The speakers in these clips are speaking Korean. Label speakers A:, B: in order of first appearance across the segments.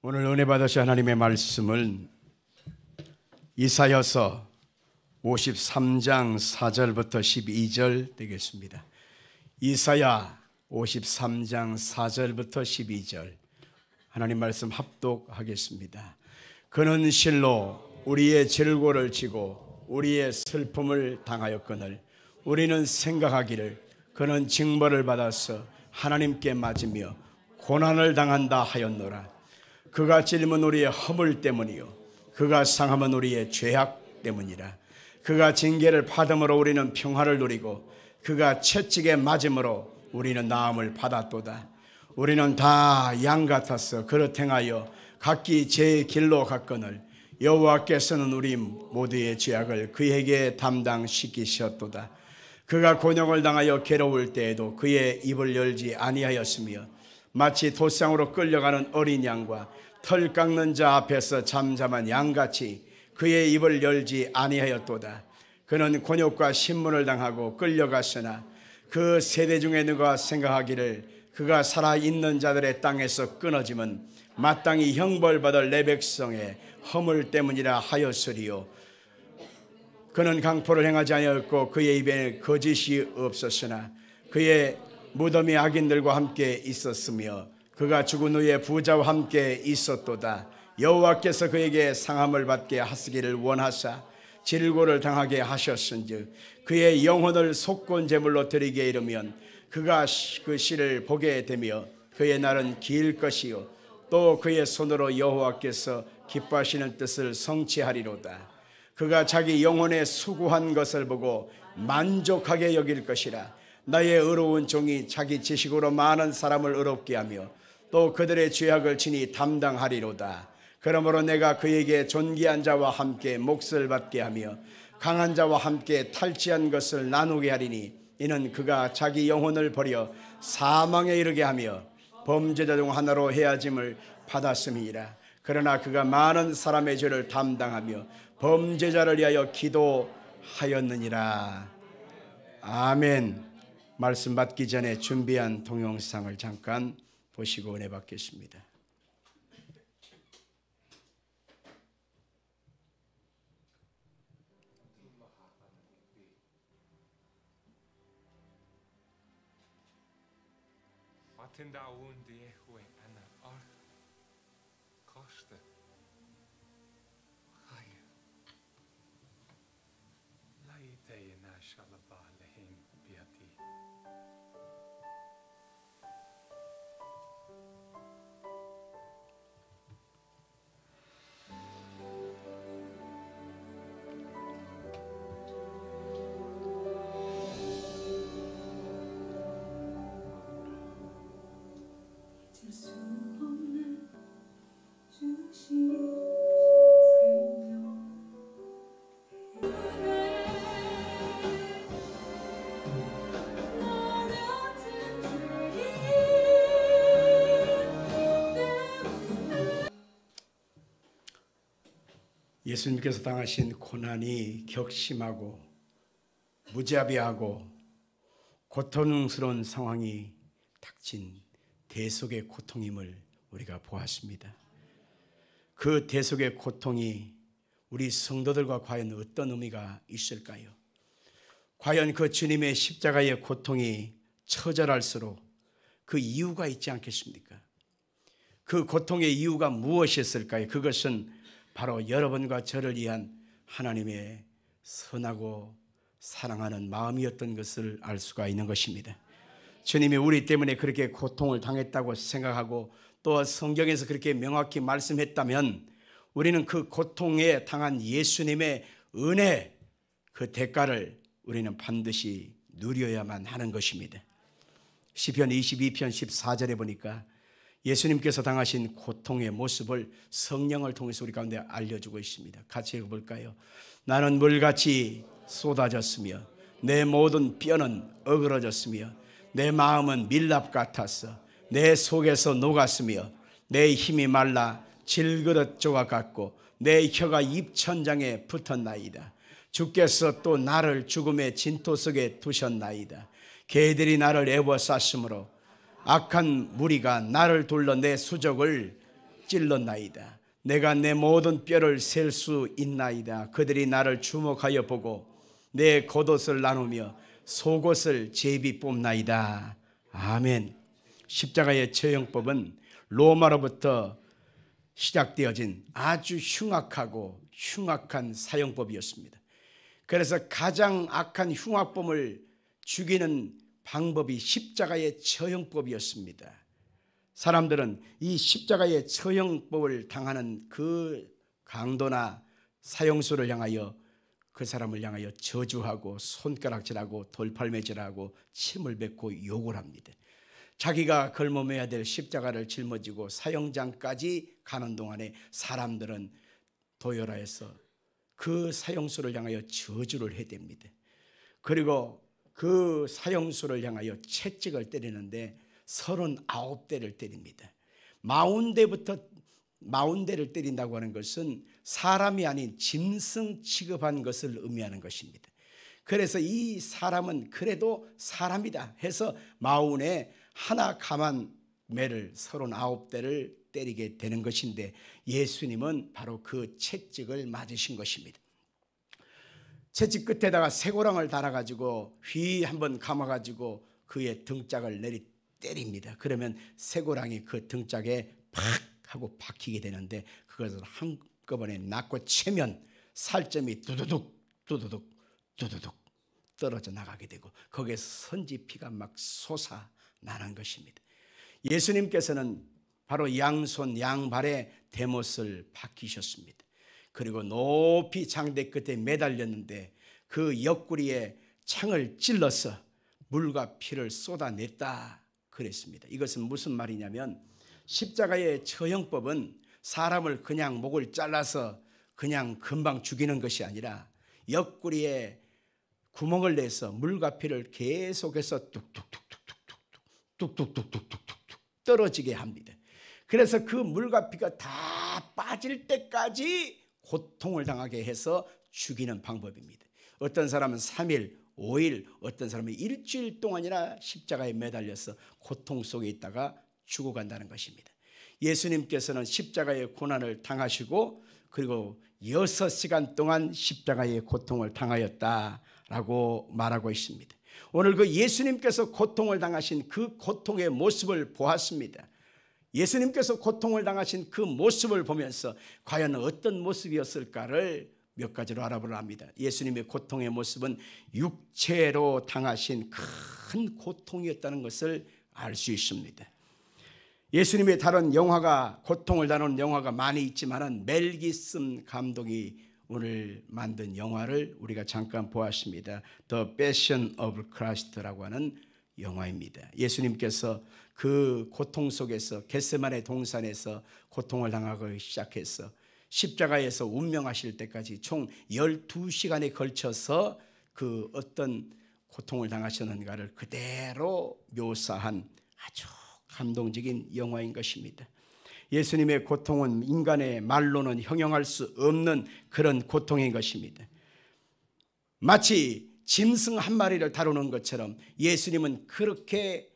A: 오늘 은혜 받으신 하나님의 말씀은 이사야서 53장 4절부터 12절 되겠습니다. 이사야 53장 4절부터 12절 하나님 말씀 합독하겠습니다. 그는 실로 우리의 질고를 지고 우리의 슬픔을 당하였거늘 우리는 생각하기를 그는 징벌을 받아서 하나님께 맞으며 고난을 당한다 하였노라. 그가 찔림은 우리의 허물 때문이요 그가 상함은 우리의 죄악 때문이라. 그가 징계를 받음으로 우리는 평화를 누리고 그가 채찍에 맞음으로 우리는 나음을 받았도다. 우리는 다 양 같아서 그릇 행하여 각기 제 길로 갔거늘 여호와께서는 우리 모두의 죄악을 그에게 담당시키셨도다. 그가 곤욕을 당하여 괴로울 때에도 그의 입을 열지 아니하였으며 마치 도상으로 끌려가는 어린 양과 털 깎는 자 앞에서 잠잠한 양같이 그의 입을 열지 아니하였도다. 그는 곤욕과 신문을 당하고 끌려갔으나 그 세대 중에 누가 생각하기를 그가 살아있는 자들의 땅에서 끊어짐은 마땅히 형벌받을 내 백성의 허물 때문이라 하였으리요. 그는 강포를 행하지 아니하였고 그의 입에 거짓이 없었으나 그의 무덤이 악인들과 함께 있었으며 그가 죽은 후에 부자와 함께 있었도다. 여호와께서 그에게 상함을 받게 하시기를 원하사 질고를 당하게 하셨은즉 그의 영혼을 속건 제물로 드리게 이르면 그가 그 씨를 보게 되며 그의 날은 길 것이요 또 그의 손으로 여호와께서 기뻐하시는 뜻을 성취하리로다. 그가 자기 영혼에 수고한 것을 보고 만족하게 여길 것이라. 나의 의로운 종이 자기 지식으로 많은 사람을 의롭게 하며 또 그들의 죄악을 친히 담당하리로다. 그러므로 내가 그에게 존귀한 자와 함께 몫을 받게 하며 강한 자와 함께 탈취한 것을 나누게 하리니 이는 그가 자기 영혼을 버려 사망에 이르게 하며 범죄자 중 하나로 헤아짐을 받았음이라. 그러나 그가 많은 사람의 죄를 담당하며 범죄자를 위하여 기도하였느니라. 아멘. 말씀 받기 전에 준비한 동영상을 잠깐 보시고 은혜 받겠습니다.
B: Atenda unde hue ana ar koste hay laite na shalaba lehim biati
A: 예수님께서 당하신 고난이 격심하고 무자비하고 고통스러운 상황이 닥친 대속의 고통임을 우리가 보았습니다. 그 대속의 고통이 우리 성도들과 과연 어떤 의미가 있을까요? 과연 그 주님의 십자가의 고통이 처절할수록 그 이유가 있지 않겠습니까? 그 고통의 이유가 무엇이었을까요? 그것은 바로 여러분과 저를 위한 하나님의 선하고 사랑하는 마음이었던 것을 알 수가 있는 것입니다. 주님이 우리 때문에 그렇게 고통을 당했다고 생각하고 또 성경에서 그렇게 명확히 말씀했다면 우리는 그 고통에 당한 예수님의 은혜, 그 대가를 우리는 반드시 누려야만 하는 것입니다. 시편 22편 14절에 보니까 예수님께서 당하신 고통의 모습을 성령을 통해서 우리 가운데 알려주고 있습니다. 같이 읽어볼까요? 나는 물같이 쏟아졌으며 내 모든 뼈는 어그러졌으며 내 마음은 밀랍 같았어. 내 속에서 녹았으며 내 힘이 말라 질그릇 조각 같고 내 혀가 입천장에 붙었나이다. 주께서 또 나를 죽음의 진토 속에 두셨나이다. 개들이 나를 애워쌌으므로 악한 무리가 나를 둘러 내 수족을 찔렀나이다. 내가 내 모든 뼈를 셀 수 있나이다. 그들이 나를 주목하여 보고 내 겉옷을 나누며 속옷을 제비 뽑나이다. 아멘. 십자가의 처형법은 로마로부터 시작되어진 아주 흉악한 사형법이었습니다. 그래서 가장 악한 흉악범을 죽이는 방법이 십자가의 처형법이었습니다. 사람들은 이 십자가의 처형법을 당하는 그 강도나 사형수를 향하여 그 사람을 향하여 저주하고 손가락질하고 돌팔매질하고 침을 뱉고 욕을 합니다. 자기가 걸머매야 될 십자가를 짊어지고 사형장까지 가는 동안에 사람들은 도열하여서 그 사형수를 향하여 저주를 해댑니다. 그리고 그 사형수를 향하여 채찍을 때리는데 39대를 때립니다. 40대를 때린다고 하는 것은 사람이 아닌 짐승 취급한 것을 의미하는 것입니다. 그래서 이 사람은 그래도 사람이다 해서 40에 하나 감한 매를 39대를 때리게 되는 것인데 예수님은 바로 그 채찍을 맞으신 것입니다. 채찍 끝에다가 쇠고랑을 달아가지고 휘 한번 감아가지고 그의 등짝을 내리 때립니다. 그러면 쇠고랑이 그 등짝에 팍 하고 박히게 되는데 그것을 한꺼번에 낚고 채면 살점이 두두둑 떨어져 나가게 되고 거기에서 선지피가 막 솟아나는 것입니다. 예수님께서는 바로 양손 양발에 대못을 박히셨습니다. 그리고 높이 장대 끝에 매달렸는데 그 옆구리에 창을 찔러서 물과 피를 쏟아냈다 그랬습니다. 이것은 무슨 말이냐면 십자가의 처형법은 사람을 그냥 목을 잘라서 그냥 금방 죽이는 것이 아니라 옆구리에 구멍을 내서 물과 피를 계속해서 뚝뚝뚝뚝 떨어지게 합니다. 그래서 그 물과 피가 다 빠질 때까지 고통을 당하게 해서 죽이는 방법입니다. 어떤 사람은 3일, 5일, 어떤 사람은 일주일 동안이나 십자가에 매달려서 고통 속에 있다가 죽어간다는 것입니다. 예수님께서는 십자가의 고난을 당하시고 그리고 6시간 동안 십자가의 고통을 당하였다라고 말하고 있습니다. 오늘 그 예수님께서 고통을 당하신 그 고통의 모습을 보았습니다. 예수님께서 고통을 당하신 그 모습을 보면서 과연 어떤 모습이었을까를 몇 가지로 알아보려 합니다. 예수님의 고통의 모습은 육체로 당하신 큰 고통이었다는 것을 알 수 있습니다. 예수님의 다른 영화가 고통을 다루는 영화가 많이 있지만은 멜 깁슨 감독이 오늘 만든 영화를 우리가 잠깐 보았습니다. The Passion of Christ라고 하는 영화입니다. 예수님께서 그 고통 속에서 겟세마네 동산에서 고통을 당하기 시작해서 십자가에서 운명하실 때까지 총 12시간에 걸쳐서 그 어떤 고통을 당하셨는가를 그대로 묘사한 아주 감동적인 영화인 것입니다. 예수님의 고통은 인간의 말로는 형용할 수 없는 그런 고통인 것입니다. 마치 짐승 한 마리를 다루는 것처럼 예수님은 그렇게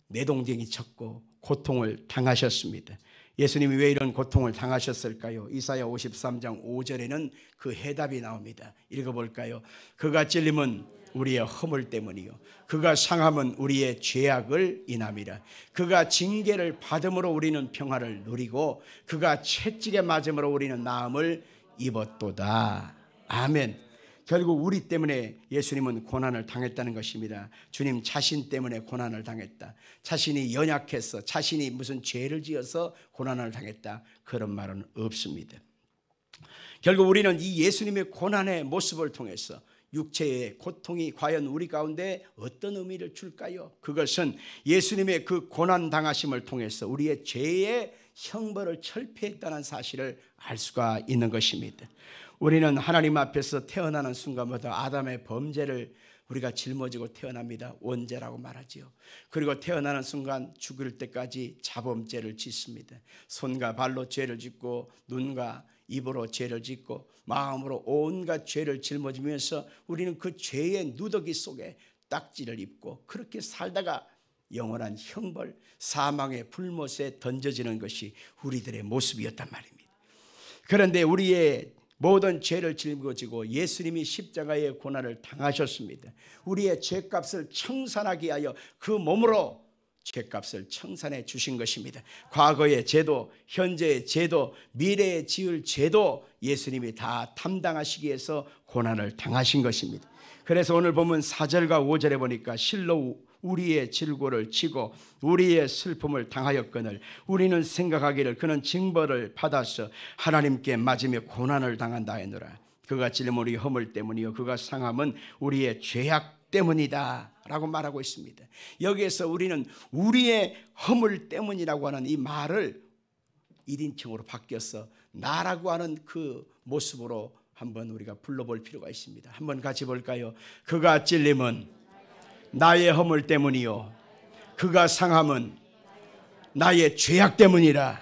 A: 내동댕이 쳤고 고통을 당하셨습니다. 예수님이 왜 이런 고통을 당하셨을까요? 이사야 53장 5절에는 그 해답이 나옵니다. 읽어볼까요? 그가 찔림은 우리의 허물 때문이요 그가 상함은 우리의 죄악을 인함이라. 그가 징계를 받음으로 우리는 평화를 누리고 그가 채찍에 맞음으로 우리는 나음을 입었도다. 아멘. 결국 우리 때문에 예수님은 고난을 당했다는 것입니다. 주님 자신 때문에 고난을 당했다. 자신이 연약해서 자신이 무슨 죄를 지어서 고난을 당했다. 그런 말은 없습니다. 결국 우리는 이 예수님의 고난의 모습을 통해서 육체의 고통이 과연 우리 가운데 어떤 의미를 줄까요? 그것은 예수님의 그 고난 당하심을 통해서 우리의 죄의 형벌을 철폐했다는 사실을 알 수가 있는 것입니다. 우리는 하나님 앞에서 태어나는 순간부터 아담의 범죄를 우리가 짊어지고 태어납니다. 원죄라고 말하지요. 그리고 태어나는 순간 죽을 때까지 자범죄를 짓습니다. 손과 발로 죄를 짓고 눈과 입으로 죄를 짓고 마음으로 온갖 죄를 짊어지면서 우리는 그 죄의 누더기 속에 딱지를 입고 그렇게 살다가 영원한 형벌, 사망의 불못에 던져지는 것이 우리들의 모습이었단 말입니다. 그런데 우리의 모든 죄를 짊어지고 예수님이 십자가의 고난을 당하셨습니다. 우리의 죄값을 청산하기 위하여 그 몸으로 죄값을 청산해 주신 것입니다. 과거의 죄도, 현재의 죄도, 미래에 지을 죄도 예수님이 다 담당하시기 위해서 고난을 당하신 것입니다. 그래서 오늘 보면 4절과 5절에 보니까 실로 우리의 질고를 지고 우리의 슬픔을 당하였거늘 우리는 생각하기를 그는 징벌을 받아서 하나님께 맞으며 고난을 당한다 하노라. 그가 찔림 우리 허물 때문이요 그가 상함은 우리의 죄악 때문이다 라고 말하고 있습니다. 여기에서 우리는 우리의 허물 때문이라고 하는 이 말을 1인칭으로 바뀌어서 나라고 하는 그 모습으로 한번 우리가 불러볼 필요가 있습니다. 한번 같이 볼까요? 그가 찔림은 나의 허물 때문이요 그가 상함은 나의 죄악 때문이라.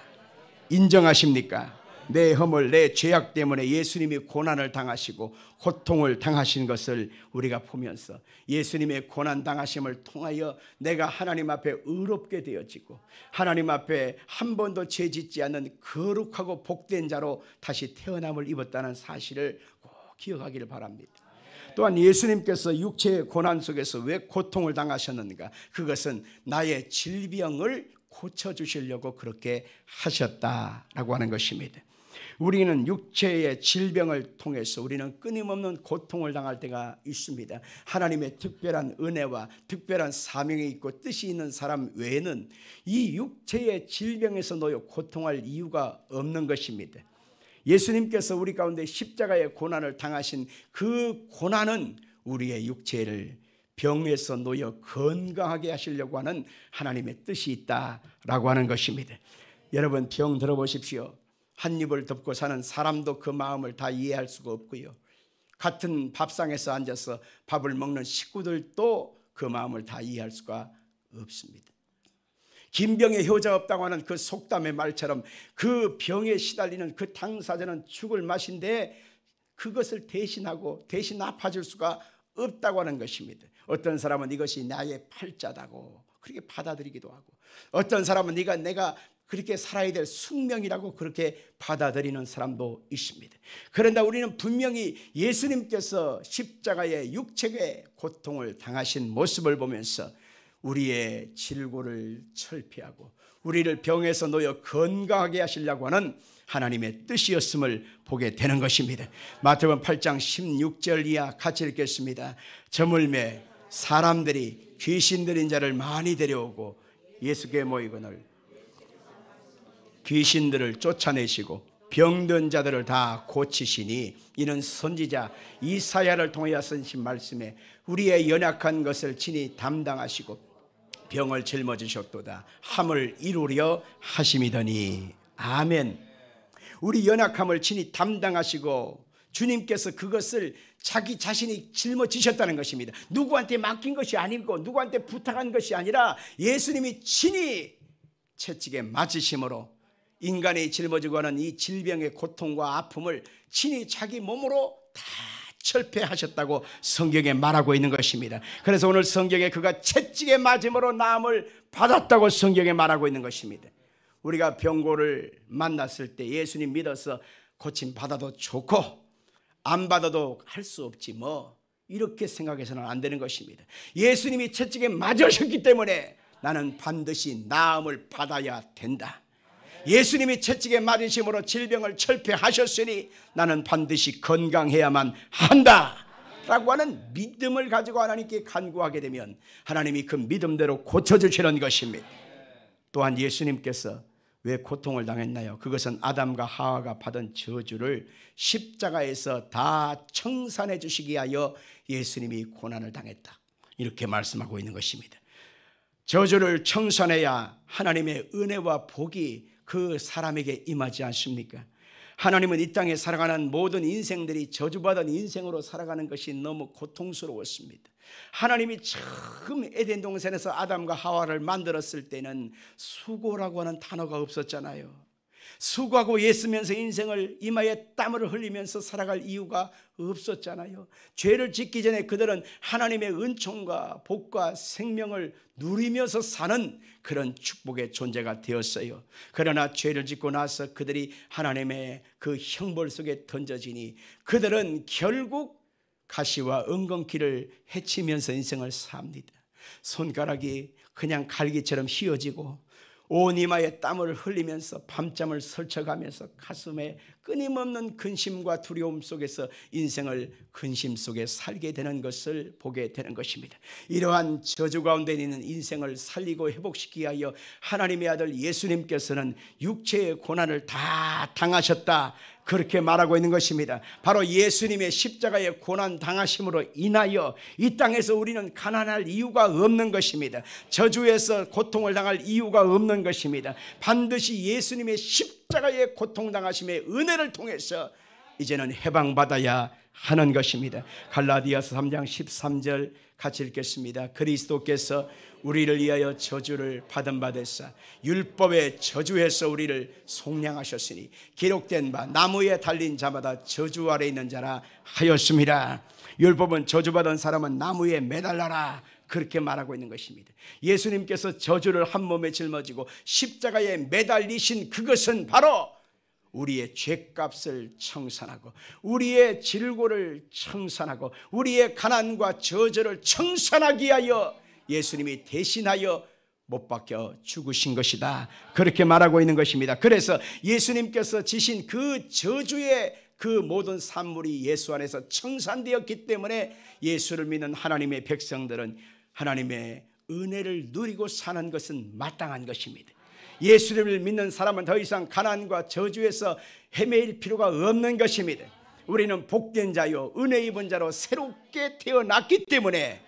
A: 인정하십니까? 내 허물, 내 죄악 때문에 예수님이 고난을 당하시고 고통을 당하신 것을 우리가 보면서 예수님의 고난 당하심을 통하여 내가 하나님 앞에 의롭게 되어지고 하나님 앞에 한 번도 죄 짓지 않는 거룩하고 복된 자로 다시 태어남을 입었다는 사실을 꼭 기억하기를 바랍니다. 또한 예수님께서 육체의 고난 속에서 왜 고통을 당하셨는가? 그것은 나의 질병을 고쳐주시려고 그렇게 하셨다라고 하는 것입니다. 우리는 육체의 질병을 통해서 우리는 끊임없는 고통을 당할 때가 있습니다. 하나님의 특별한 은혜와 특별한 사명이 있고 뜻이 있는 사람 외에는 이 육체의 질병에서 놓여 고통할 이유가 없는 것입니다. 예수님께서 우리 가운데 십자가의 고난을 당하신 그 고난은 우리의 육체를 병에서 놓여 건강하게 하시려고 하는 하나님의 뜻이 있다라고 하는 것입니다. 여러분 병 들어보십시오. 한 입을 덮고 사는 사람도 그 마음을 다 이해할 수가 없고요. 같은 밥상에서 앉아서 밥을 먹는 식구들도 그 마음을 다 이해할 수가 없습니다. 김병에 효자 없다고 하는 그 속담의 말처럼 그 병에 시달리는 그 당사자는 죽을 맛인데 그것을 대신하고 대신 아파줄 수가 없다고 하는 것입니다. 어떤 사람은 이것이 나의 팔자다고 그렇게 받아들이기도 하고 어떤 사람은 내가 그렇게 살아야 될 숙명이라고 그렇게 받아들이는 사람도 있습니다. 그런데 우리는 분명히 예수님께서 십자가의 육체의 고통을 당하신 모습을 보면서 우리의 질고를 철폐하고 우리를 병에서 놓여 건강하게 하시려고 하는 하나님의 뜻이었음을 보게 되는 것입니다. 마태복음 8장 16절 이하 같이 읽겠습니다. 저물매 사람들이 귀신 들린 자를 많이 데려오고 예수께 모이거늘 귀신들을 쫓아내시고 병든 자들을 다 고치시니 이는 선지자 이사야를 통하여 쓰신 말씀에 우리의 연약한 것을 친히 담당하시고 병을 짊어지셨도다 함을 이루려 하심이더니 아멘. 우리 연약함을 친히 담당하시고 주님께서 그것을 자기 자신이 짊어지셨다는 것입니다. 누구한테 맡긴 것이 아니고 누구한테 부탁한 것이 아니라 예수님이 친히 채찍에 맞으심으로 인간이 짊어지고 하는 이 질병의 고통과 아픔을 친히 자기 몸으로 다 철폐하셨다고 성경에 말하고 있는 것입니다. 그래서 오늘 성경에 그가 채찍에 맞음으로 나음을 받았다고 성경에 말하고 있는 것입니다. 우리가 병고를 만났을 때 예수님 믿어서 고침 받아도 좋고 안 받아도 할 수 없지 뭐 이렇게 생각해서는 안 되는 것입니다. 예수님이 채찍에 맞으셨기 때문에 나는 반드시 나음을 받아야 된다. 예수님이 채찍에 맞으심으로 질병을 철폐하셨으니 나는 반드시 건강해야만 한다 라고 하는 믿음을 가지고 하나님께 간구하게 되면 하나님이 그 믿음대로 고쳐주시는 것입니다. 또한 예수님께서 왜 고통을 당했나요? 그것은 아담과 하와가 받은 저주를 십자가에서 다 청산해 주시기 위하여 예수님이 고난을 당했다 이렇게 말씀하고 있는 것입니다. 저주를 청산해야 하나님의 은혜와 복이 그 사람에게 임하지 않습니까? 하나님은 이 땅에 살아가는 모든 인생들이 저주받은 인생으로 살아가는 것이 너무 고통스러웠습니다. 하나님이 처음 에덴 동산에서 아담과 하와를 만들었을 때는 수고라고 하는 단어가 없었잖아요. 수고하고 애쓰면서 인생을 이마에 땀을 흘리면서 살아갈 이유가 없었잖아요. 죄를 짓기 전에 그들은 하나님의 은총과 복과 생명을 누리면서 사는 그런 축복의 존재가 되었어요. 그러나 죄를 짓고 나서 그들이 하나님의 그 형벌 속에 던져지니 그들은 결국 가시와 엉겅퀴를 헤치면서 인생을 삽니다. 손가락이 그냥 갈기처럼 휘어지고 온 이마에 땀을 흘리면서 밤잠을 설쳐가면서 가슴에 끊임없는 근심과 두려움 속에서 인생을 근심 속에 살게 되는 것을 보게 되는 것입니다. 이러한 저주 가운데 있는 인생을 살리고 회복시키기 위하여 하나님의 아들 예수님께서는 육체의 고난을 다 당하셨다, 그렇게 말하고 있는 것입니다. 바로 예수님의 십자가의 고난 당하심으로 인하여 이 땅에서 우리는 가난할 이유가 없는 것입니다. 저주에서 고통을 당할 이유가 없는 것입니다. 반드시 예수님의 십자가의 고통 당하심의 은혜를 통해서 이제는 해방받아야 하는 것입니다. 갈라디아서 3장 13절 같이 읽겠습니다. 그리스도께서 우리를 위하여 저주를 받은 바 되사 율법의 저주에서 우리를 속량하셨으니 기록된 바 나무에 달린 자마다 저주 아래 있는 자라 하였습니다. 율법은 저주받은 사람은 나무에 매달라라, 그렇게 말하고 있는 것입니다. 예수님께서 저주를 한 몸에 짊어지고 십자가에 매달리신 그것은 바로 우리의 죄값을 청산하고 우리의 질고를 청산하고 우리의 가난과 저주를 청산하기 위하여 예수님이 대신하여 못 박혀 죽으신 것이다, 그렇게 말하고 있는 것입니다. 그래서 예수님께서 지신 그 저주의 그 모든 산물이 예수 안에서 청산되었기 때문에 예수를 믿는 하나님의 백성들은 하나님의 은혜를 누리고 사는 것은 마땅한 것입니다. 예수를 믿는 사람은 더 이상 가난과 저주에서 헤매일 필요가 없는 것입니다. 우리는 복된 자요 은혜 입은 자로 새롭게 태어났기 때문에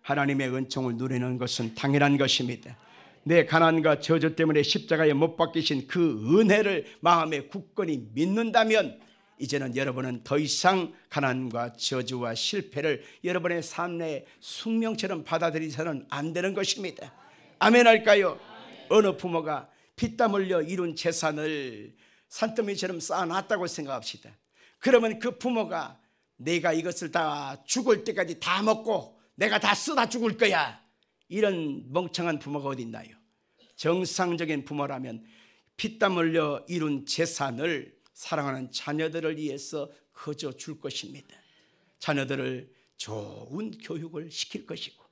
A: 하나님의 은총을 누리는 것은 당연한 것입니다. 내 가난과 저주 때문에 십자가에 못 박히신 그 은혜를 마음에 굳건히 믿는다면 이제는 여러분은 더 이상 가난과 저주와 실패를 여러분의 삶의 숙명처럼 받아들이서는 안 되는 것입니다. 아멘 할까요? 어느 부모가 피땀 흘려 이룬 재산을 산더미처럼 쌓아놨다고 생각합시다. 그러면 그 부모가 내가 이것을 다 죽을 때까지 다 먹고 내가 다 쓰다 죽을 거야, 이런 멍청한 부모가 어디 있나요? 정상적인 부모라면 피땀 흘려 이룬 재산을 사랑하는 자녀들을 위해서 거저 줄 것입니다. 자녀들을 좋은 교육을 시킬 것이고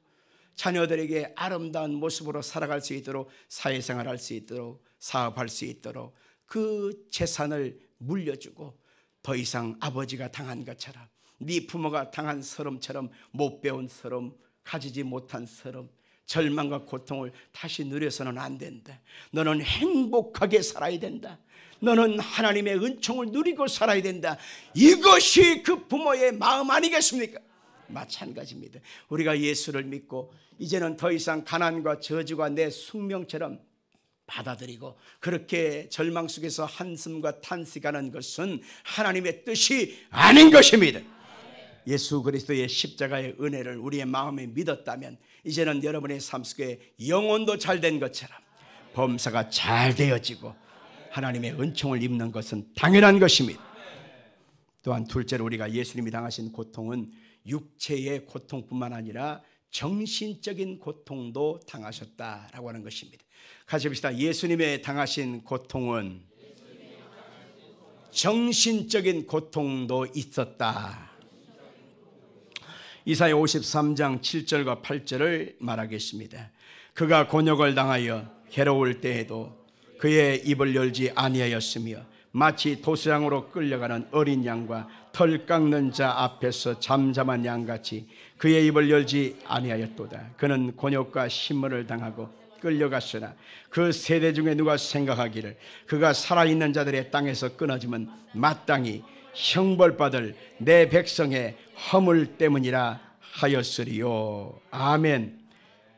A: 자녀들에게 아름다운 모습으로 살아갈 수 있도록 사회생활할 수 있도록 사업할 수 있도록 그 재산을 물려주고 더 이상 아버지가 당한 것처럼 네 부모가 당한 서름처럼 못 배운 서름, 가지지 못한 서름, 절망과 고통을 다시 누려서는 안 된다. 너는 행복하게 살아야 된다. 너는 하나님의 은총을 누리고 살아야 된다. 이것이 그 부모의 마음 아니겠습니까? 마찬가지입니다. 우리가 예수를 믿고 이제는 더 이상 가난과 저주가 내 숙명처럼 받아들이고 그렇게 절망 속에서 한숨과 탄식하는 것은 하나님의 뜻이 아닌 것입니다. 예수 그리스도의 십자가의 은혜를 우리의 마음에 믿었다면 이제는 여러분의 삶 속에 영혼도 잘된 것처럼 범사가 잘 되어지고 하나님의 은총을 입는 것은 당연한 것입니다. 또한 둘째로 우리가 예수님이 당하신 고통은 육체의 고통뿐만 아니라 정신적인 고통도 당하셨다라고 하는 것입니다. 같이 봅시다. 예수님의 당하신 고통은 정신적인 고통도 있었다. 이사야 53장 7절과 8절을 말하겠습니다. 그가 곤욕을 당하여 괴로울 때에도 그의 입을 열지 아니하였으며 마치 도수장으로 끌려가는 어린 양과 털 깎는 자 앞에서 잠잠한 양같이 그의 입을 열지 아니하였도다. 그는 곤욕과 신문을 당하고 끌려갔으나 그 세대 중에 누가 생각하기를 그가 살아있는 자들의 땅에서 끊어지면 마땅히 형벌받을 내 백성의 허물 때문이라 하였으리요. 아멘.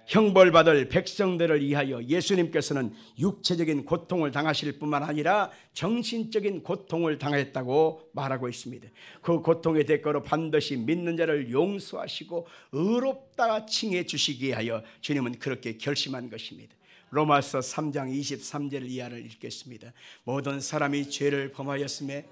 A: 형벌받을 백성들을 위하여 예수님께서는 육체적인 고통을 당하실 뿐만 아니라 정신적인 고통을 당했다고 말하고 있습니다. 그 고통의 대가로 반드시 믿는 자를 용서하시고 의롭다 칭해 주시기 위하여 주님은 그렇게 결심한 것입니다. 로마서 3장 23절 이하를 읽겠습니다. 모든 사람이 죄를 범하였음에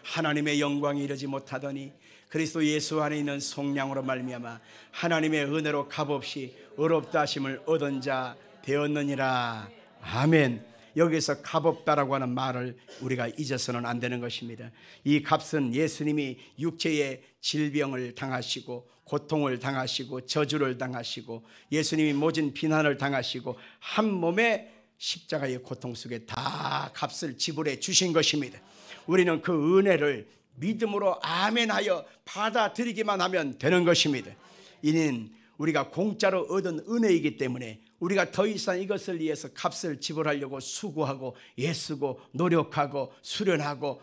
A: 하나님의 영광이 이르지 못하더니 그리스도 예수 안에 있는 속량으로 말미암아 하나님의 은혜로 값없이 의롭다 하심을 얻은 자 되었느니라. 아멘. 여기서 값없다라고 하는 말을 우리가 잊어서는 안 되는 것입니다. 이 값은 예수님이 육체의 질병을 당하시고 고통을 당하시고 저주를 당하시고 예수님이 모진 비난을 당하시고 한 몸에 십자가의 고통 속에 다 값을 지불해 주신 것입니다. 우리는 그 은혜를 믿음으로 아멘하여 받아들이기만 하면 되는 것입니다. 이는 우리가 공짜로 얻은 은혜이기 때문에 우리가 더 이상 이것을 위해서 값을 지불하려고 수고하고 애쓰고 노력하고 수련하고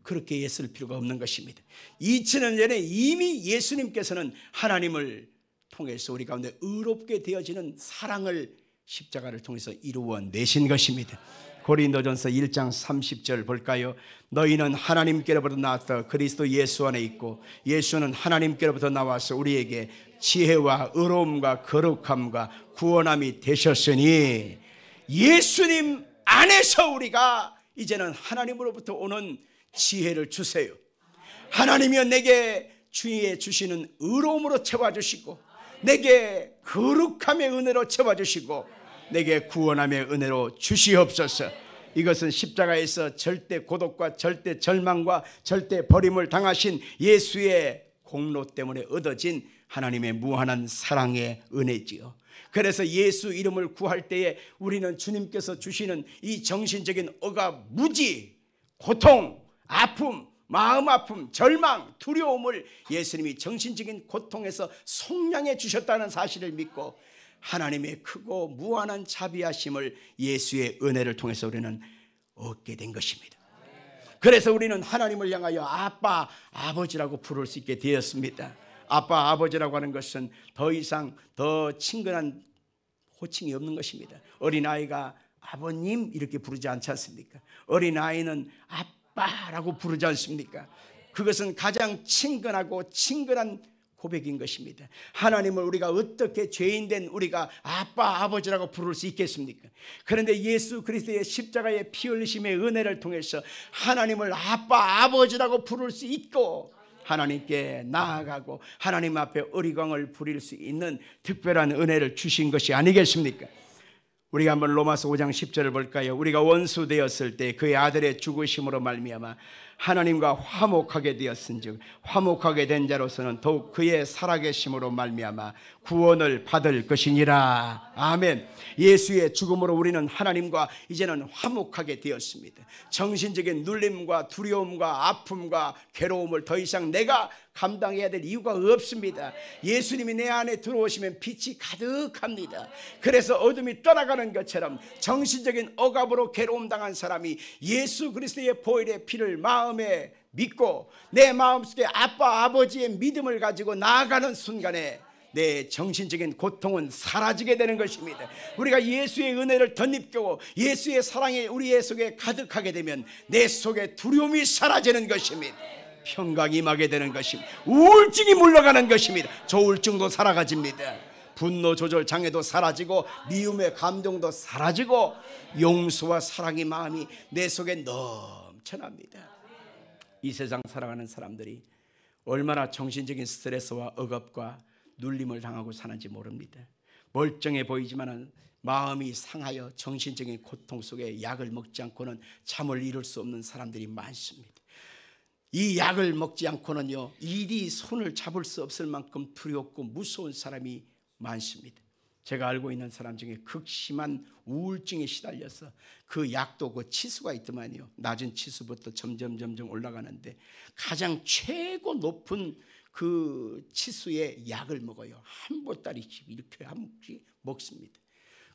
A: 그렇게 애쓸 필요가 없는 것입니다. 2000년 전에 이미 예수님께서는 하나님을 통해서 우리 가운데 의롭게 되어지는 사랑을 십자가를 통해서 이루어 내신 것입니다. 고린도전서 1장 30절 볼까요? 너희는 하나님께로부터 나왔다 그리스도 예수 안에 있고 예수는 하나님께로부터 나와서 우리에게 지혜와 의로움과 거룩함과 구원함이 되셨으니 예수님 안에서 우리가 이제는 하나님으로부터 오는 지혜를 주세요. 하나님이여 내게 주의 주시는 의로움으로 채워주시고 내게 거룩함의 은혜로 채워주시고 내게 구원함의 은혜로 주시옵소서. 이것은 십자가에서 절대 고독과 절대 절망과 절대 버림을 당하신 예수의 공로 때문에 얻어진 하나님의 무한한 사랑의 은혜지요. 그래서 예수 이름을 구할 때에 우리는 주님께서 주시는 이 정신적인 억압, 무지, 고통, 아픔, 마음 아픔, 절망, 두려움을 예수님이 정신적인 고통에서 속량해 주셨다는 사실을 믿고 하나님의 크고 무한한 자비하심을 예수의 은혜를 통해서 우리는 얻게 된 것입니다. 그래서 우리는 하나님을 향하여 아빠, 아버지라고 부를 수 있게 되었습니다. 아빠, 아버지라고 하는 것은 더 이상 더 친근한 호칭이 없는 것입니다. 어린아이가 아버님 이렇게 부르지 않지 않습니까? 어린아이는 아빠라고 부르지 않습니까? 그것은 가장 친근하고 친근한 고백인 것입니다. 하나님을 우리가 어떻게 죄인된 우리가 아빠 아버지라고 부를 수 있겠습니까? 그런데 예수 그리스도의 십자가의 피 흘리심의 은혜를 통해서 하나님을 아빠 아버지라고 부를 수 있고 하나님께 나아가고 하나님 앞에 의리광을 부릴 수 있는 특별한 은혜를 주신 것이 아니겠습니까? 우리가 한번 로마서 5장 10절을 볼까요? 우리가 원수 되었을 때 그의 아들의 죽으심으로 말미암아 하나님과 화목하게 되었은즉 화목하게 된 자로서는 더욱 그의 살아계심으로 말미암아 구원을 받을 것이니라. 아멘. 예수의 죽음으로 우리는 하나님과 이제는 화목하게 되었습니다. 정신적인 눌림과 두려움과 아픔과 괴로움을 더 이상 내가 감당해야 될 이유가 없습니다. 예수님이 내 안에 들어오시면 빛이 가득합니다. 그래서 어둠이 떠나가는 것처럼 정신적인 억압으로 괴로움 당한 사람이 예수 그리스도의 보혈의 피를 마음에 믿고 내 마음속에 아빠 아버지의 믿음을 가지고 나아가는 순간에 내 정신적인 고통은 사라지게 되는 것입니다. 우리가 예수의 은혜를 덧입고 예수의 사랑이 우리의 속에 가득하게 되면 내 속에 두려움이 사라지는 것입니다. 평강이 임하게 되는 것입니다. 우울증이 물러가는 것입니다. 조울증도 사라집니다. 분노 조절 장애도 사라지고 미움의 감정도 사라지고 용서와 사랑의 마음이 내 속에 넘쳐납니다. 이 세상 살아가는 사람들이 얼마나 정신적인 스트레스와 억압과 눌림을 당하고 사는지 모릅니다. 멀쩡해 보이지만 마음이 상하여 정신적인 고통 속에 약을 먹지 않고는 잠을 이룰 수 없는 사람들이 많습니다. 이 약을 먹지 않고는요 일이 손을 잡을 수 없을 만큼 두렵고 무서운 사람이 많습니다. 제가 알고 있는 사람 중에 극심한 우울증에 시달려서 그 약도 그 치수가 있더만요. 낮은 치수부터 점점 올라가는데 가장 최고 높은 그 치수의 약을 먹어요. 한 보따리씩 이렇게 한 뭉씩 먹습니다.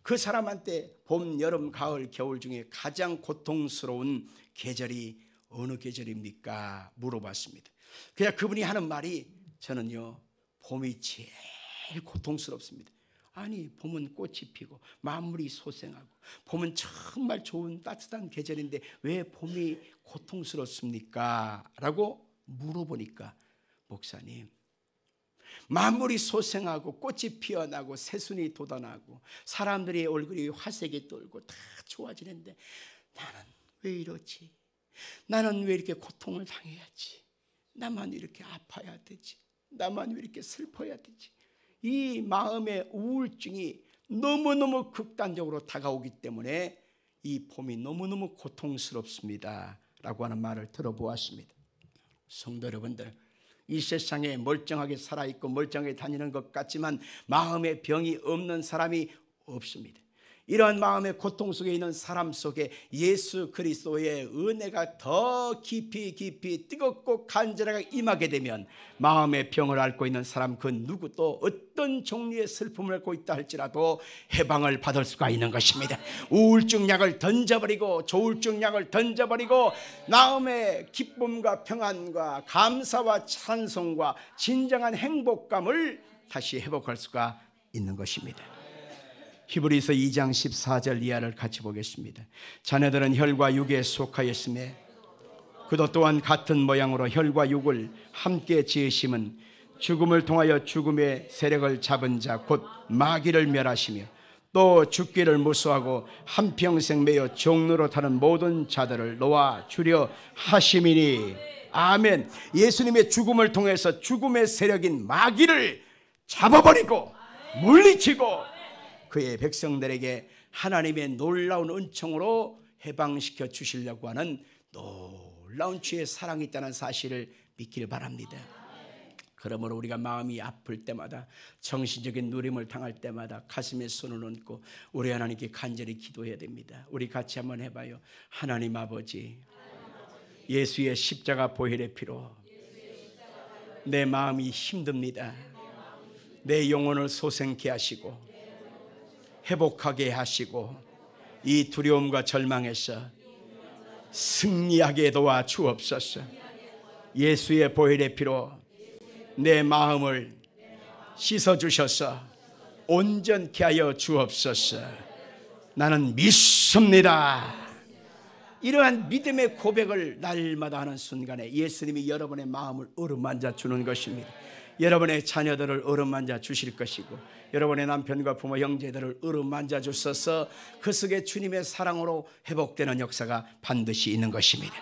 A: 그 사람한테 봄, 여름, 가을, 겨울 중에 가장 고통스러운 계절이 어느 계절입니까? 물어봤습니다. 그냥 그분이 하는 말이 저는요 봄이 제일 고통스럽습니다. 아니 봄은 꽃이 피고 만물이 소생하고 봄은 정말 좋은 따뜻한 계절인데 왜 봄이 고통스럽습니까? 라고 물어보니까 목사님 만물이 소생하고 꽃이 피어나고 새순이 돋아나고 사람들의 얼굴이 화색이 돌고 다 좋아지는데 나는 왜 이러지? 나는 왜 이렇게 고통을 당해야지? 나만 이렇게 아파야 되지? 나만 왜 이렇게 슬퍼야 되지? 이 마음의 우울증이 너무너무 극단적으로 다가오기 때문에 이 봄이 너무너무 고통스럽습니다 라고 하는 말을 들어보았습니다. 성도 여러분들, 이 세상에 멀쩡하게 살아있고 멀쩡하게 다니는 것 같지만 마음의 병이 없는 사람이 없습니다. 이러한 마음의 고통 속에 있는 사람 속에 예수 그리스도의 은혜가 더 깊이 뜨겁고 간절하게 임하게 되면 마음의 병을 앓고 있는 사람 그 누구도 어떤 종류의 슬픔을 앓고 있다 할지라도 해방을 받을 수가 있는 것입니다. 우울증 약을 던져버리고 조울증 약을 던져버리고 마음의 기쁨과 평안과 감사와 찬송과 진정한 행복감을 다시 회복할 수가 있는 것입니다. 히브리서 2장 14절 이하를 같이 보겠습니다. 자네들은 혈과 육에 속하였으며 그도 또한 같은 모양으로 혈과 육을 함께 지으심은 죽음을 통하여 죽음의 세력을 잡은 자 곧 마귀를 멸하시며 또 죽기를 무수하고 한평생 매여 종로로 타는 모든 자들을 놓아 주려 하심이니. 아멘. 예수님의 죽음을 통해서 죽음의 세력인 마귀를 잡아버리고 물리치고 그의 백성들에게 하나님의 놀라운 은총으로 해방시켜 주시려고 하는 놀라운 주의 사랑이 있다는 사실을 믿기를 바랍니다. 그러므로 우리가 마음이 아플 때마다 정신적인 누림을 당할 때마다 가슴에 손을 얹고 우리 하나님께 간절히 기도해야 됩니다. 우리 같이 한번 해봐요. 하나님 아버지, 예수의 십자가 보혈의 피로 내 마음이 힘듭니다. 내 영혼을 소생케 하시고 회복하게 하시고 이 두려움과 절망에서 승리하게 도와 주옵소서. 예수의 보혈의 피로 내 마음을 씻어주셔서 온전케 하여 주옵소서. 나는 믿습니다. 이러한 믿음의 고백을 날마다 하는 순간에 예수님이 여러분의 마음을 어루만져 주는 것입니다. 여러분의 자녀들을 어루만져 주실 것이고 여러분의 남편과 부모 형제들을 어루만져 주셔서 그 속에 주님의 사랑으로 회복되는 역사가 반드시 있는 것입니다.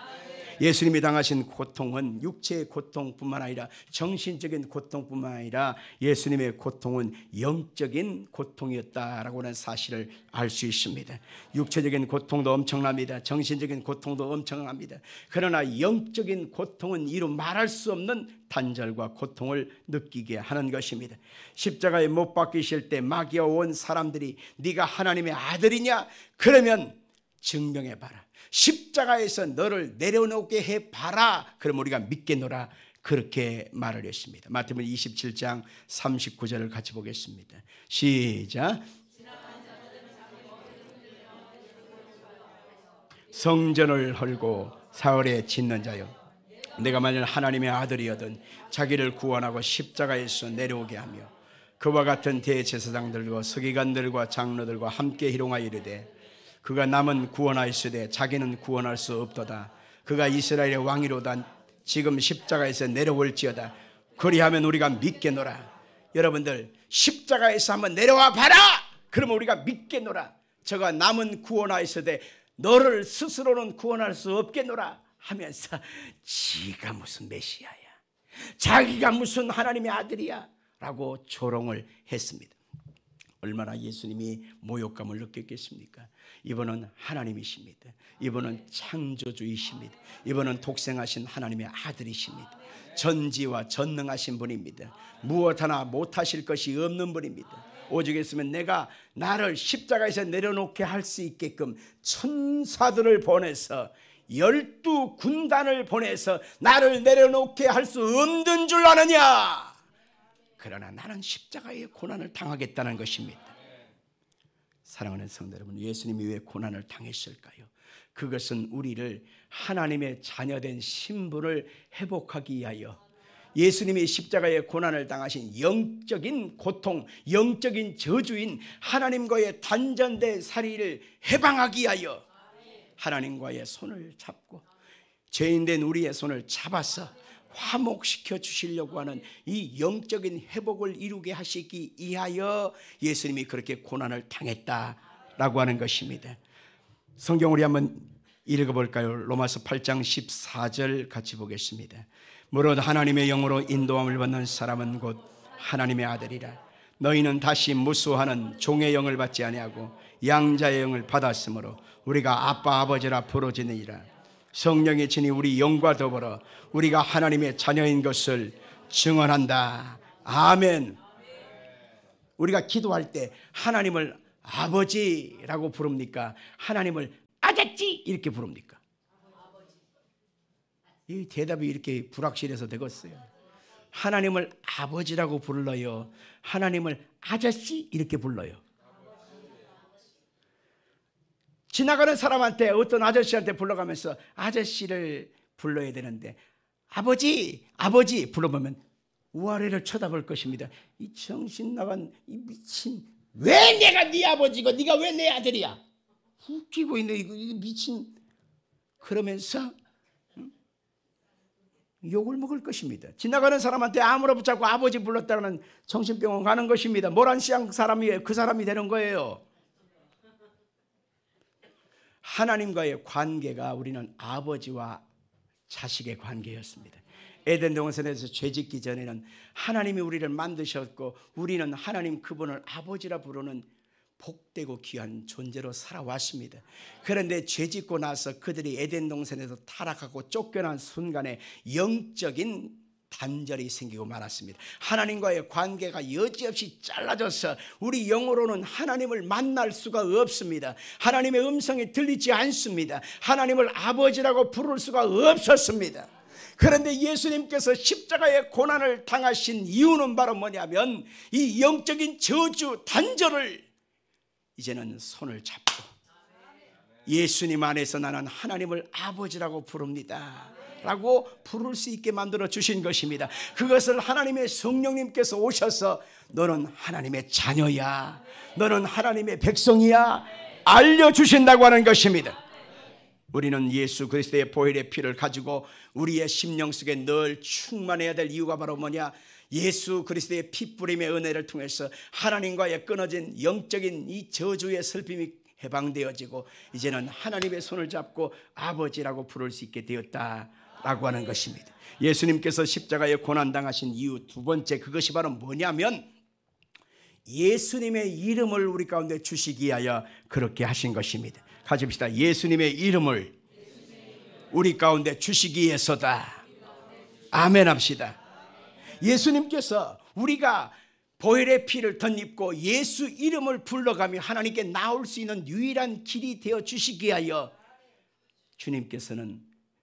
A: 예수님이 당하신 고통은 육체의 고통뿐만 아니라 정신적인 고통뿐만 아니라 예수님의 고통은 영적인 고통이었다라고 하는 사실을 알 수 있습니다. 육체적인 고통도 엄청납니다. 정신적인 고통도 엄청납니다. 그러나 영적인 고통은 이루 말할 수 없는 단절과 고통을 느끼게 하는 것입니다. 십자가에 못 박히실 때 마귀가 온 사람들이 네가 하나님의 아들이냐? 그러면 증명해봐라. 십자가에서 너를 내려놓게 해봐라. 그럼 우리가 믿겠노라. 그렇게 말을 했습니다. 마태복음 27장 39절을 같이 보겠습니다. 시작. 성전을 헐고 사흘에 짓는 자여, 내가 만일 하나님의 아들이거든 자기를 구원하고 십자가에서 내려오게 하며 그와 같은 대제사장들과 서기관들과 장로들과 함께 희롱하여 이르되 그가 남은 구원하였으되 자기는 구원할 수 없도다. 그가 이스라엘의 왕이로다. 지금 십자가에서 내려올지어다. 그리하면 우리가 믿겠노라. 여러분들 십자가에서 한번 내려와 봐라. 그러면 우리가 믿겠노라. 저가 남은 구원하였으되 너를 스스로는 구원할 수 없겠노라 하면서 지가 무슨 메시아야, 자기가 무슨 하나님의 아들이야 라고 조롱을 했습니다. 얼마나 예수님이 모욕감을 느꼈겠습니까? 이분은 하나님이십니다. 이분은 창조주이십니다. 이분은 독생하신 하나님의 아들이십니다. 전지와 전능하신 분입니다. 무엇 하나 못하실 것이 없는 분입니다. 오직 있으면 내가 나를 십자가에서 내려놓게 할 수 있게끔 천사들을 보내서 12군단을 보내서 나를 내려놓게 할 수 없는 줄 아느냐? 그러나 나는 십자가의 고난을 당하겠다는 것입니다. 사랑하는 성도 여러분, 예수님이 왜 고난을 당했을까요? 그것은 우리를 하나님의 자녀된 신분을 회복하기 위하여 예수님이 십자가의 고난을 당하신 영적인 고통, 영적인 저주인 하나님과의 단전된 사리를 해방하기 위하여 하나님과의 손을 잡고 죄인된 우리의 손을 잡아서 화목시켜 주시려고 하는 이 영적인 회복을 이루게 하시기 위하여 예수님이 그렇게 고난을 당했다라고 하는 것입니다. 성경 우리 한번 읽어볼까요? 로마서 8장 14절 같이 보겠습니다. 무릇 하나님의 영으로 인도함을 받는 사람은 곧 하나님의 아들이라. 너희는 다시 무수하는 종의 영을 받지 아니하고 양자의 영을 받았으므로 우리가 아빠 아버지라 부르짖느니라. 성령이 친히 우리 영과 더불어 우리가 하나님의 자녀인 것을 증언한다. 아멘. 우리가 기도할 때 하나님을 아버지라고 부릅니까? 하나님을 아저씨 이렇게 부릅니까? 이 대답이 이렇게 불확실해서 되겠어요. 하나님을 아버지라고 불러요? 하나님을 아저씨 이렇게 불러요? 지나가는 사람한테 어떤 아저씨한테 불러가면서 아저씨를 불러야 되는데 아버지 아버지 불러보면 우아래를 쳐다볼 것입니다. 이 정신 나간 이 미친, 왜 내가 네 아버지고 네가 왜 내 아들이야? 웃기고 있네 이 미친. 그러면서 욕을 먹을 것입니다. 지나가는 사람한테 아무나 붙잡고 아버지 불렀다는 정신병원 가는 것입니다. 모란시앙 사람이 그 사람이 되는 거예요. 하나님과의 관계가 우리는 아버지와 자식의 관계였습니다. 에덴 동산에서 죄짓기 전에는 하나님이 우리를 만드셨고 우리는 하나님 그분을 아버지라 부르는 복되고 귀한 존재로 살아왔습니다. 그런데 죄짓고 나서 그들이 에덴 동산에서 타락하고 쫓겨난 순간에 영적인 단절이 생기고 말았습니다. 하나님과의 관계가 여지없이 잘라져서 우리 영으로는 하나님을 만날 수가 없습니다. 하나님의 음성이 들리지 않습니다. 하나님을 아버지라고 부를 수가 없었습니다. 그런데 예수님께서 십자가의 고난을 당하신 이유는 바로 뭐냐면 이 영적인 저주 단절을 이제는 손을 잡고 예수님 안에서 나는 하나님을 아버지라고 부릅니다 라고 부를 수 있게 만들어 주신 것입니다. 그것을 하나님의 성령님께서 오셔서 너는 하나님의 자녀야, 너는 하나님의 백성이야 알려주신다고 하는 것입니다. 우리는 예수 그리스도의 보혈의 피를 가지고 우리의 심령 속에 늘 충만해야 될 이유가 바로 뭐냐? 예수 그리스도의 피뿌림의 은혜를 통해서 하나님과의 끊어진 영적인 이 저주의 슬픔이 해방되어지고 이제는 하나님의 손을 잡고 아버지라고 부를 수 있게 되었다라고 하는 것입니다. 예수님께서 십자가에 고난당하신 이유 두 번째, 그것이 바로 뭐냐면 예수님의 이름을 우리 가운데 주시기 위하여 그렇게 하신 것입니다. 같이 봅시다. 예수님의 이름을 우리 가운데 주시기 위해서다. 아멘 합시다. 예수님께서 우리가 보혈의 피를 덧입고 예수 이름을 불러가며 하나님께 나올 수 있는 유일한 길이 되어 주시기 위하여 주님께서는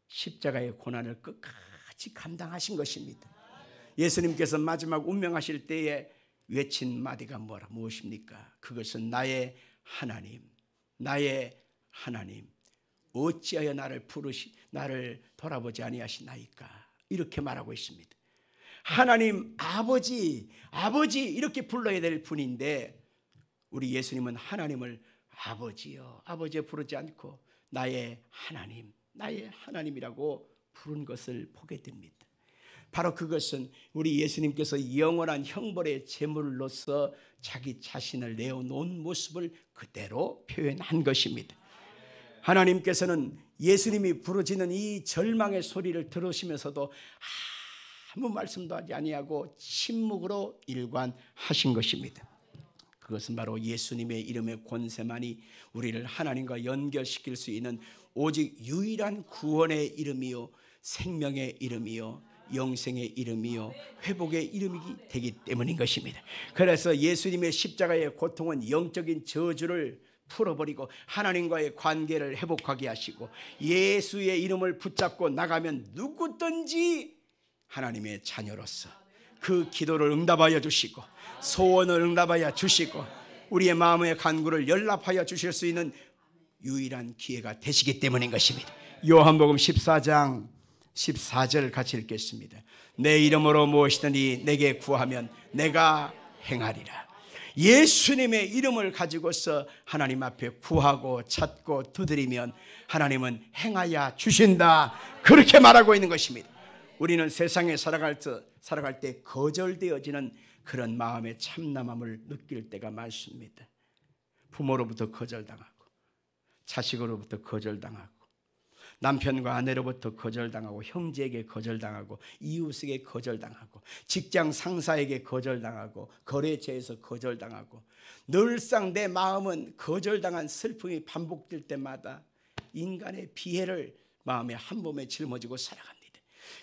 A: 십자가의 고난을 끝까지 감당하신 것입니다. 예수님께서 마지막 운명하실 때에 외친 마디가 무엇입니까? 그것은 나의 하나님, 나의 하나님, 어찌하여 나를 돌아보지 아니하시나이까? 이렇게 말하고 있습니다. 하나님 아버지, 아버지 이렇게 불러야 될 분인데 우리 예수님은 하나님을 아버지요, 아버지에 부르지 않고 나의 하나님, 나의 하나님이라고 부른 것을 보게 됩니다. 바로 그것은 우리 예수님께서 영원한 형벌의 제물로서 자기 자신을 내어놓은 모습을 그대로 표현한 것입니다. 하나님께서는 예수님이 부르짖는 이 절망의 소리를 들으시면서도 아무 말씀도 하지 아니하고 침묵으로 일관하신 것입니다. 그것은 바로 예수님의 이름의 권세만이 우리를 하나님과 연결시킬 수 있는 오직 유일한 구원의 이름이요, 생명의 이름이요, 영생의 이름이요, 회복의 이름이 되기 때문인 것입니다. 그래서 예수님의 십자가의 고통은 영적인 저주를 풀어버리고 하나님과의 관계를 회복하게 하시고 예수의 이름을 붙잡고 나가면 누구든지 하나님의 자녀로서 그 기도를 응답하여 주시고 소원을 응답하여 주시고 우리의 마음의 간구를 연락하여 주실 수 있는 유일한 기회가 되시기 때문인 것입니다. 요한복음 14장 14절 같이 읽겠습니다. 내 이름으로 무엇이든지 내게 구하면 내가 행하리라. 예수님의 이름을 가지고서 하나님 앞에 구하고 찾고 두드리면 하나님은 행하여 주신다, 그렇게 말하고 있는 것입니다. 우리는 세상에 살아갈 때 거절되어지는 그런 마음의 참남함을 느낄 때가 많습니다. 부모로부터 거절당하고, 자식으로부터 거절당하고, 남편과 아내로부터 거절당하고, 형제에게 거절당하고, 이웃에게 거절당하고, 직장 상사에게 거절당하고, 거래처에서 거절당하고, 늘상 내 마음은 거절당한 슬픔이 반복될 때마다 인간의 비애를 마음에 한 몸에 짊어지고 살아갑니다.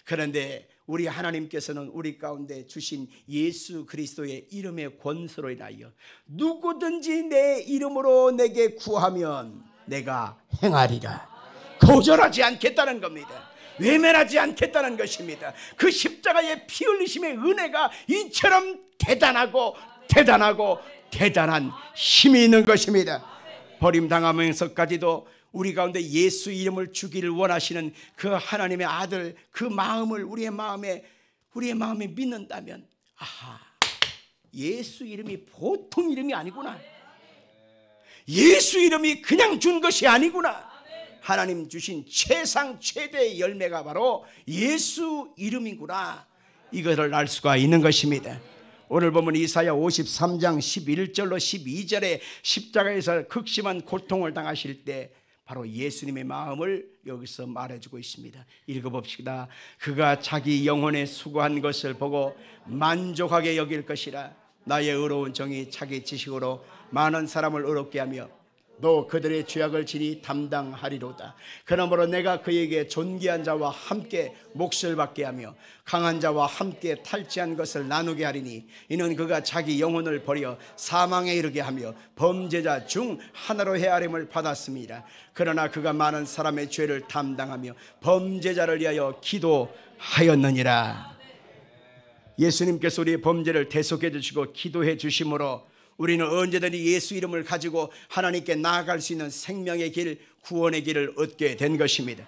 A: 그런데 우리 하나님께서는 우리 가운데 주신 예수 그리스도의 이름의 권세로 인하여 누구든지 내 이름으로 내게 구하면 내가 행하리라. 거절하지 않겠다는 겁니다. 외면하지 않겠다는 것입니다. 그 십자가의 피 흘리심의 은혜가 이처럼 대단하고 대단한 힘이 있는 것입니다. 버림당하면서까지도 우리 가운데 예수 이름을 주기를 원하시는 그 하나님의 아들, 그 마음을 우리의 마음에 믿는다면, 아하, 예수 이름이 보통 이름이 아니구나. 예수 이름이 그냥 준 것이 아니구나. 하나님 주신 최상 최대의 열매가 바로 예수 이름이구나. 이것을 알 수가 있는 것입니다. 오늘 보면 이사야 53장 11절로 12절에 십자가에서 극심한 고통을 당하실 때 바로 예수님의 마음을 여기서 말해주고 있습니다. 읽어봅시다. 그가 자기 영혼에 수고한 것을 보고 만족하게 여길 것이라. 나의 의로운 정이 자기 지식으로 많은 사람을 의롭게 하며 또 그들의 죄악을 진히 담당하리로다. 그러므로 내가 그에게 존귀한 자와 함께 몫을 받게 하며 강한 자와 함께 탈취한 것을 나누게 하리니 이는 그가 자기 영혼을 버려 사망에 이르게 하며 범죄자 중 하나로 헤아림을 받았습니다. 그러나 그가 많은 사람의 죄를 담당하며 범죄자를 위하여 기도하였느니라. 예수님께서 우리의 범죄를 대속해 주시고 기도해 주심으로 우리는 언제든지 예수 이름을 가지고 하나님께 나아갈 수 있는 생명의 길, 구원의 길을 얻게 된 것입니다.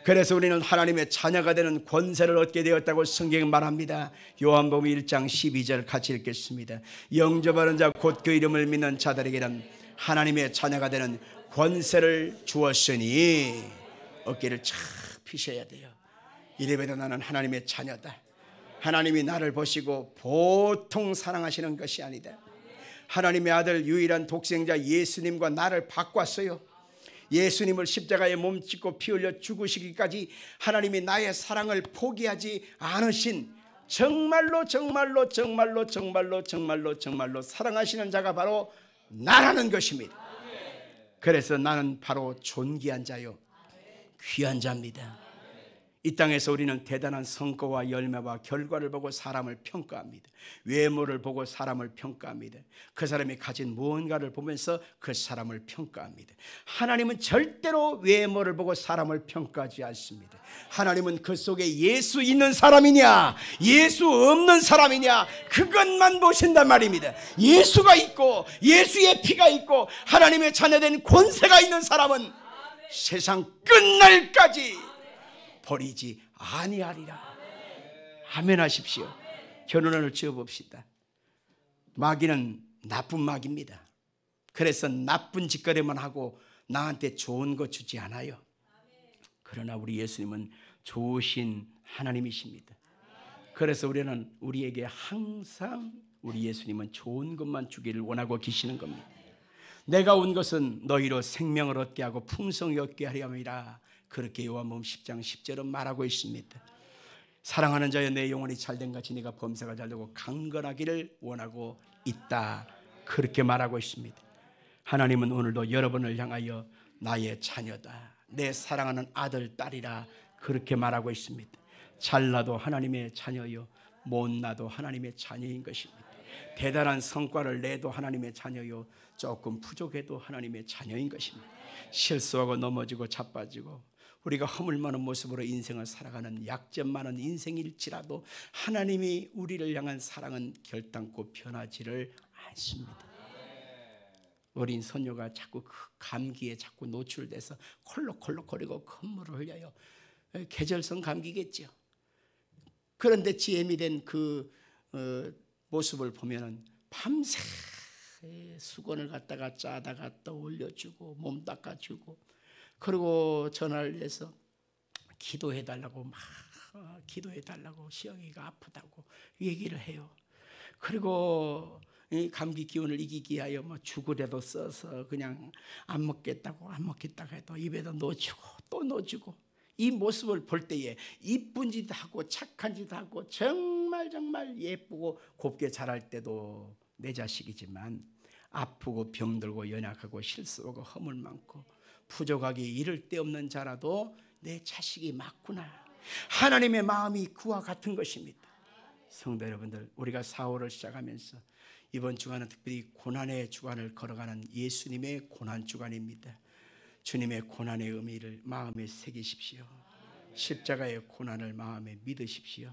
A: 그래서 우리는 하나님의 자녀가 되는 권세를 얻게 되었다고 성경은 말합니다. 요한복음 1장 12절 같이 읽겠습니다. 영접하는 자 곧 그 이름을 믿는 자들에게는 하나님의 자녀가 되는 권세를 주었으니, 어깨를 착 피셔야 돼요. 이래봬도 나는 하나님의 자녀다. 하나님이 나를 보시고 보통 사랑하시는 것이 아니다. 하나님의 아들 유일한 독생자 예수님과 나를 바꿨어요. 예수님을 십자가에 몸짓고 피 흘려 죽으시기까지 하나님이 나의 사랑을 포기하지 않으신 정말로 사랑하시는 자가 바로 나라는 것입니다. 그래서 나는 바로 존귀한 자요, 귀한 자입니다. 이 땅에서 우리는 대단한 성과와 열매와 결과를 보고 사람을 평가합니다. 외모를 보고 사람을 평가합니다. 그 사람이 가진 무언가를 보면서 그 사람을 평가합니다. 하나님은 절대로 외모를 보고 사람을 평가하지 않습니다. 하나님은 그 속에 예수 있는 사람이냐 예수 없는 사람이냐 그것만 보신단 말입니다. 예수가 있고 예수의 피가 있고 하나님의 자녀된 권세가 있는 사람은 세상 끝날까지 버리지 아니하리라. 아멘 하십시오. 결론을 지어봅시다. 마귀는 나쁜 마귀입니다. 그래서 나쁜 짓거리만 하고 나한테 좋은 거 주지 않아요. 그러나 우리 예수님은 좋으신 하나님이십니다. 그래서 우리는 우리에게 항상 우리 예수님은 좋은 것만 주기를 원하고 계시는 겁니다. 내가 온 것은 너희로 생명을 얻게 하고 풍성히 얻게 하려 함이라. 그렇게 요한복음 10장 10절은 말하고 있습니다. 사랑하는 자여 내 영혼이 잘된 같이 네가 범사가 잘되고 강건하기를 원하고 있다. 그렇게 말하고 있습니다. 하나님은 오늘도 여러분을 향하여 나의 자녀다, 내 사랑하는 아들 딸이라 그렇게 말하고 있습니다. 잘나도 하나님의 자녀요, 못나도 하나님의 자녀인 것입니다. 대단한 성과를 내도 하나님의 자녀요, 조금 부족해도 하나님의 자녀인 것입니다. 실수하고 넘어지고 자빠지고 우리가 허물 많은 모습으로 인생을 살아가는 약점 많은 인생일지라도 하나님이 우리를 향한 사랑은 결단코 변하지를 않습니다. 어린 소녀가 자꾸 그 감기에 자꾸 노출돼서 콜록콜록거리고 콧물을 흘려요. 계절성 감기겠죠. 그런데 지엠이 된 그 모습을 보면은 밤새 수건을 갖다가 짜다가 떠올려주고 몸 닦아주고 그리고 전화를 해서 기도해달라고 막 기도해 달라고 시영이가 아프다고 얘기를 해요. 그리고 이 감기 기운을 이기기 위하여 뭐 죽으라도 써서 그냥 안 먹겠다고 해도 입에다 넣어주고 또 넣어주고, 이 모습을 볼 때에 이쁜 짓 하고 착한 짓 하고 정말 예쁘고 곱게 자랄 때도 내 자식이지만 아프고 병들고 연약하고 실수하고 허물 많고 부족하기 이를 데 없는 자라도 내 자식이 맞구나. 하나님의 마음이 그와 같은 것입니다. 성도 여러분들, 우리가 4월을 시작하면서 이번 주간은 특별히 고난의 주간을 걸어가는 예수님의 고난 주간입니다. 주님의 고난의 의미를 마음에 새기십시오. 십자가의 고난을 마음에 믿으십시오.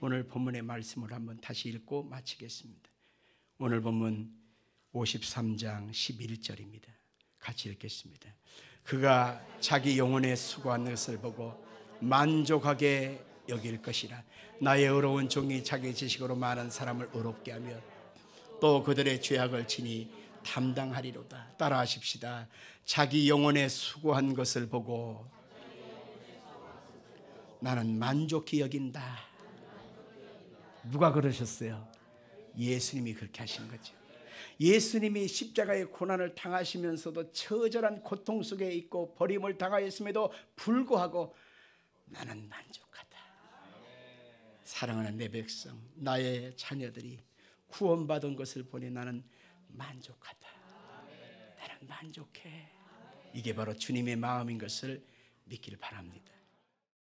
A: 오늘 본문의 말씀을 한번 다시 읽고 마치겠습니다. 오늘 본문 53장 11절입니다. 같이 읽겠습니다. 그가 자기 영혼에 수고한 것을 보고 만족하게 여길 것이라. 나의 의로운 종이 자기 지식으로 많은 사람을 의롭게 하며 또 그들의 죄악을 친히 담당하리로다. 따라하십시다. 자기 영혼에 수고한 것을 보고 나는 만족히 여긴다. 누가 그러셨어요? 예수님이 그렇게 하신 거죠. 예수님이 십자가의 고난을 당하시면서도 처절한 고통 속에 있고 버림을 당하였음에도 불구하고 나는 만족하다. 사랑하는 내 백성, 나의 자녀들이 구원받은 것을 보니 나는 만족하다. 나는 만족해. 이게 바로 주님의 마음인 것을 믿길 바랍니다.